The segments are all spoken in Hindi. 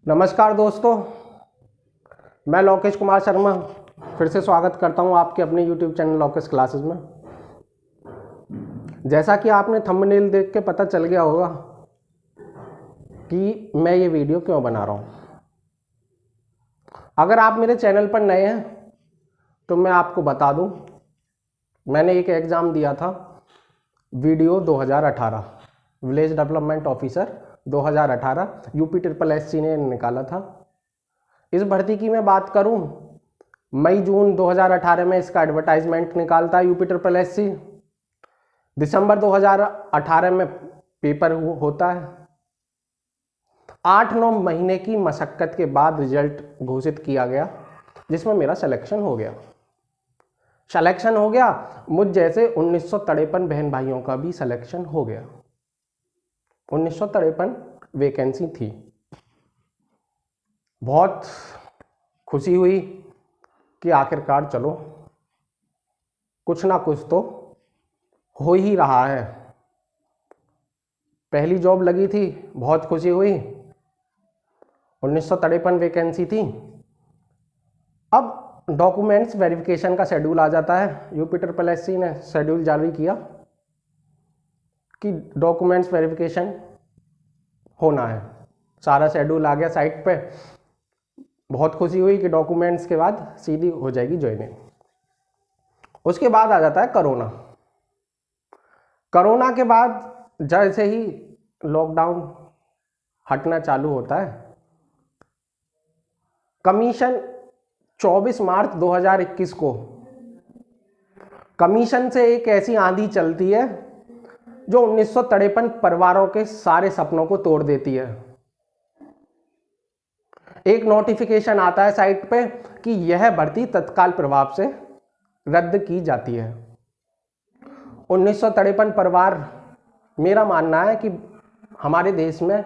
नमस्कार दोस्तों, मैं लोकेश कुमार शर्मा फिर से स्वागत करता हूं आपके अपने YouTube चैनल लोकेश क्लासेस में। जैसा कि आपने थंबनेल देख के पता चल गया होगा कि मैं ये वीडियो क्यों बना रहा हूं। अगर आप मेरे चैनल पर नए हैं तो मैं आपको बता दूं, मैंने एक एग्ज़ाम दिया था video 2018 village development officer 2018 UPSSC ने निकाला था। इस भर्ती की मैं बात करूं, मई जून 2018 में इसका एडवर्टाइजमेंट निकालता है UPSSC। दिसंबर 2018 में पेपर होता है। 8-9 महीने की मशक्क़त के बाद रिजल्ट घोषित किया गया, जिसमें मेरा सिलेक्शन हो गया। मुझ जैसे 1953 बहन भाइयों का भी सिलेक्शन हो गया। 1953 वैकेंसी थी। बहुत खुशी हुई कि आखिरकार चलो कुछ ना कुछ तो हो ही रहा है। पहली जॉब लगी थी, बहुत खुशी हुई। 1953 वैकेंसी थी। अब डॉक्यूमेंट्स वेरिफिकेशन का शेड्यूल आ जाता है। UPSSC ने शेड्यूल जारी किया कि डॉक्यूमेंट्स वेरिफिकेशन होना है। सारा शेड्यूल आ गया साइट पे। बहुत खुशी हुई कि डॉक्यूमेंट्स के बाद सीधी हो जाएगी ज्वाइनिंग। उसके बाद आ जाता है कोरोना। कोरोना के बाद जैसे ही लॉकडाउन हटना चालू होता है, कमीशन 24 मार्च 2021 को कमीशन से एक ऐसी आंधी चलती है जो 1953 परिवारों के सारे सपनों को तोड़ देती है। एक नोटिफिकेशन आता है साइट पे कि यह भर्ती तत्काल प्रभाव से रद्द की जाती है। 1953 परिवार, मेरा मानना है कि हमारे देश में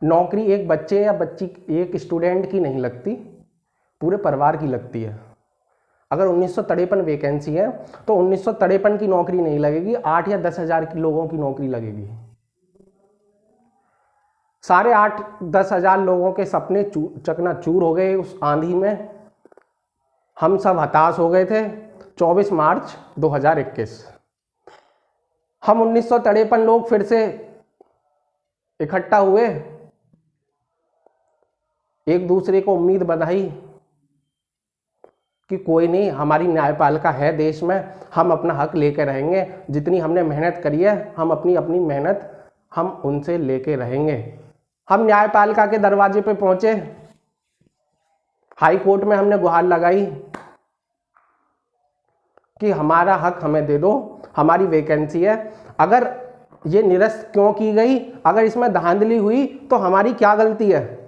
नौकरी एक बच्चे या बच्ची, एक स्टूडेंट की नहीं लगती, पूरे परिवार की लगती है। अगर 1953 वैकेंसी है तो 1953 की नौकरी नहीं लगेगी, 8 या 10 हज़ार की लोगों की नौकरी लगेगी। सारे 8-10 हज़ार लोगों के सपने चकनाचूर हो गए उस आंधी में। हम सब हताश हो गए थे। 24 मार्च 2021 हम 1953 लोग फिर से इकट्ठा हुए, एक दूसरे को उम्मीद बधाई कि कोई नहीं, हमारी न्यायपालिका है देश में, हम अपना हक लेके रहेंगे। जितनी हमने मेहनत करी है, हम अपनी मेहनत हम उनसे लेके रहेंगे। हम न्यायपालिका के दरवाजे पे पहुंचे, हाई कोर्ट में हमने गुहार लगाई कि हमारा हक हमें दे दो, हमारी वैकेंसी है। अगर ये निरस्त क्यों की गई, अगर इसमें धांधली हुई तो हमारी क्या गलती है।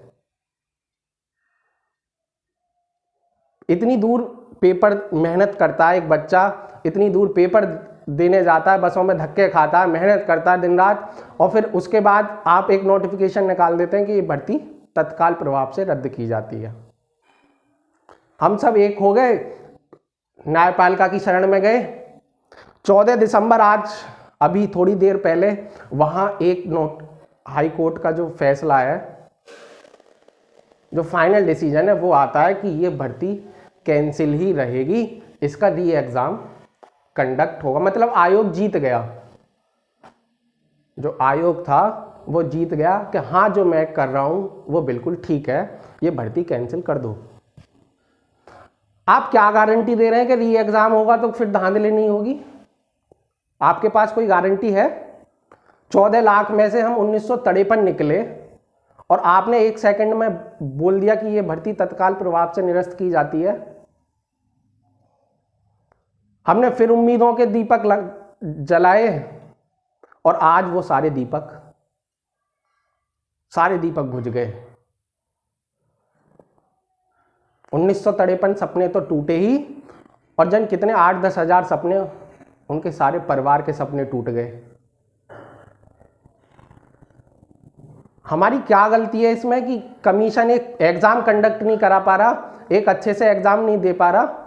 इतनी दूर पेपर मेहनत करता है एक बच्चा, इतनी दूर पेपर देने जाता है, बसों में धक्के खाता है, मेहनत करता है दिन रात, और फिर उसके बाद आप एक नोटिफिकेशन निकाल देते हैं कि ये भर्ती तत्काल प्रभाव से रद्द की जाती है। हम सब एक हो गए, न्यायपालिका की शरण में गए। 14 दिसंबर, आज अभी थोड़ी देर पहले, वहाँ एक हाई कोर्ट का जो फैसला है, जो फाइनल डिसीजन है, वो आता है कि ये भर्ती कैंसिल ही रहेगी, इसका री एग्ज़ाम कंडक्ट होगा। मतलब आयोग जीत गया। जो आयोग था वो जीत गया कि हाँ, जो मैं कर रहा हूँ वो बिल्कुल ठीक है, ये भर्ती कैंसिल कर दो। आप क्या गारंटी दे रहे हैं कि री एग्ज़ाम होगा तो फिर धांधली नहीं होगी? आपके पास कोई गारंटी है? 14 लाख में से हम 1953 निकले और आपने 1 सेकंड में बोल दिया कि ये भर्ती तत्काल प्रभाव से निरस्त की जाती है। हमने फिर उम्मीदों के दीपक जलाए और आज वो सारे दीपक बुझ गए। 1953 सपने तो टूटे ही, और जन कितने 8-10 हज़ार सपने, उनके सारे परिवार के सपने टूट गए। हमारी क्या गलती है इसमें कि कमीशन एक एग्जाम कंडक्ट नहीं करा पा रहा, एक अच्छे से एग्जाम नहीं दे पा रहा?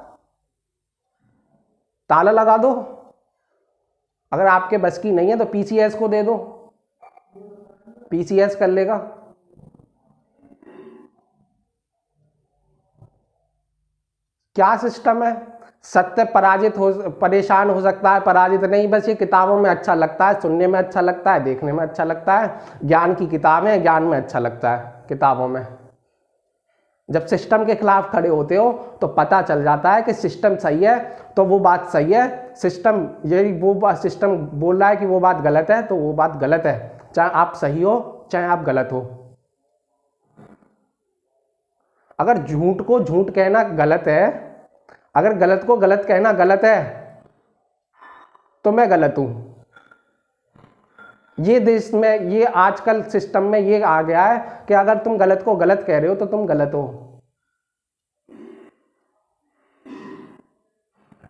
ताला लगा दो। अगर आपके बस की नहीं है तो PCS को दे दो, PCS कर लेगा। क्या सिस्टम है? सत्य परेशान हो सकता है, पराजित नहीं। बस ये किताबों में अच्छा लगता है, सुनने में अच्छा लगता है, देखने में अच्छा लगता है। ज्ञान की किताबें हैं, ज्ञान में अच्छा लगता है किताबों में। जब सिस्टम के खिलाफ खड़े होते हो तो पता चल जाता है कि सिस्टम सही है तो वो बात सही है, सिस्टम यही वो बात सिस्टम बोल रहा है कि वो बात गलत है तो वो बात गलत है, चाहे आप सही हो चाहे आप गलत हो। अगर झूठ को झूठ कहना गलत है, अगर गलत को गलत कहना गलत है तो मैं गलत हूं। ये देश में, ये आजकल सिस्टम में ये आ गया है कि अगर तुम गलत को गलत कह रहे हो तो तुम गलत हो।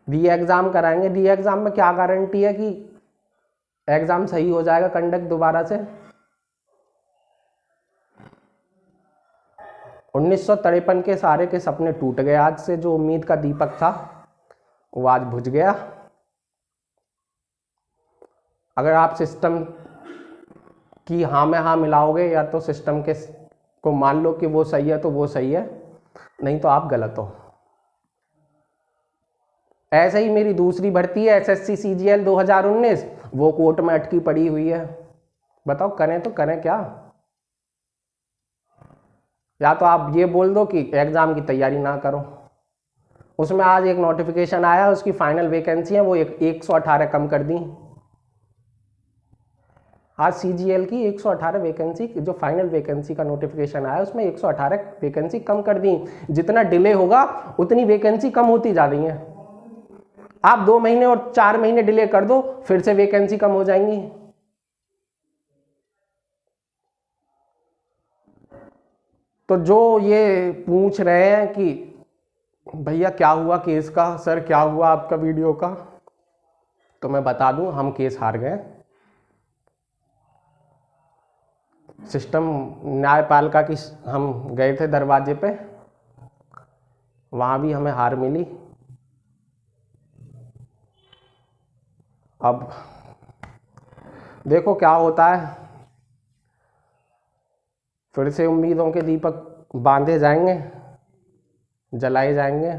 री एग्जाम कराएंगे, री एग्जाम में क्या गारंटी है कि एग्जाम सही हो जाएगा कंडक्ट दोबारा से? 1953 के सारे के सपने टूट गए आज से। जो उम्मीद का दीपक था वो आज बुझ गया। अगर आप सिस्टम की हाँ में हाँ मिलाओगे, या तो सिस्टम के को मान लो कि वो सही है तो वो सही है, नहीं तो आप गलत हो। ऐसे ही मेरी दूसरी भर्ती है एसएससी सीजीएल 2019, वो कोर्ट में अटकी पड़ी हुई है। बताओ करें तो करें क्या? या तो आप ये बोल दो कि एग्जाम की तैयारी ना करो। उसमें आज एक नोटिफिकेशन आया, उसकी फाइनल वैकेंसी है वो 118 कम कर दी। आज सीजीएल की 118 वैकेंसी, जो फाइनल वैकेंसी का नोटिफिकेशन आया उसमें 118 वैकेंसी कम कर दी। जितना डिले होगा उतनी वैकेंसी कम होती जा रही है। आप 2 महीने और 4 महीने डिले कर दो, फिर से वैकेंसी कम हो जाएंगी। तो जो ये पूछ रहे हैं कि भैया क्या हुआ केस का, सर क्या हुआ आपका वीडियो का, तो मैं बता दूं हम केस हार गए। सिस्टम न्यायपालिका की हम गए थे दरवाजे पे, वहाँ भी हमें हार मिली। अब देखो क्या होता है, फिर से उम्मीदों के दीपक बांधे जाएंगे, जलाए जाएंगे,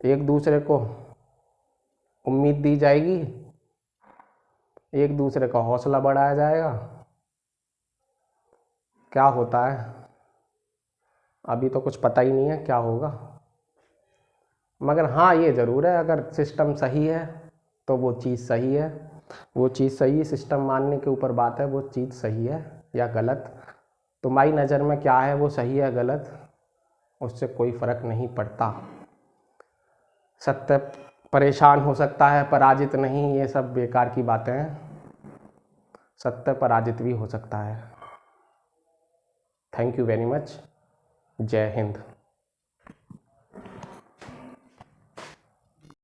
एक दूसरे को उम्मीद दी जाएगी, एक दूसरे का हौसला बढ़ाया जाएगा। क्या होता है अभी तो कुछ पता ही नहीं है क्या होगा। मगर हाँ ये ज़रूर है, अगर सिस्टम सही है तो वो चीज़ सही है, वो चीज़ सही है। सिस्टम मानने के ऊपर बात है, वो चीज़ सही है या गलत, तुम्हारी नज़र में क्या है वो सही है गलत, उससे कोई फ़र्क नहीं पड़ता। सत्य परेशान हो सकता है, पराजित नहीं, ये सब बेकार की बातें हैं। सत्य पराजित भी हो सकता है। Thank you very much. जय हिंद।